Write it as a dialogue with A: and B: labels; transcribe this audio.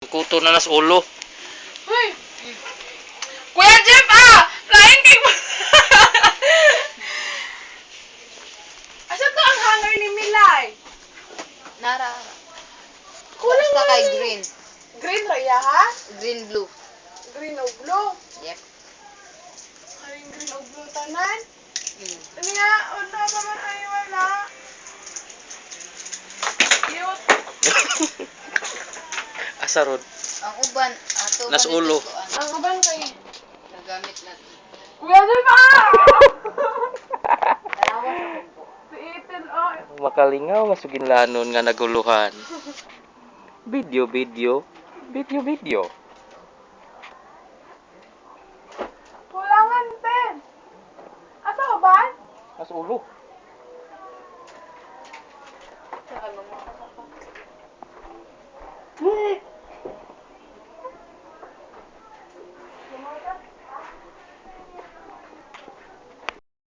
A: Kuto na nas ulo.
B: Hoy! Kuya Jeff, flying cake mo! Asa to ang hanger ni Milay?
C: Nara.
B: Kulang
C: Basta
B: na
C: kay
B: ni-
C: green.
B: Green raya, ha?
C: Green blue.
B: Green o blue?
C: Yep.
B: Haring green o blue tanan?
C: Mm.
B: Ano nga? Una pa man ay wala. Cute.
A: Asa rod?
C: Ang uban, ato
A: Nas
C: man
A: ulo.
C: ito ko, ano,
B: Ang kaban kay...
C: nagamit na.
B: Kuya Jeff,
C: Dalawa sa kumpo.
B: Si Ethan,
A: Makalingaw nga suginlanon nga naguluhan. Video.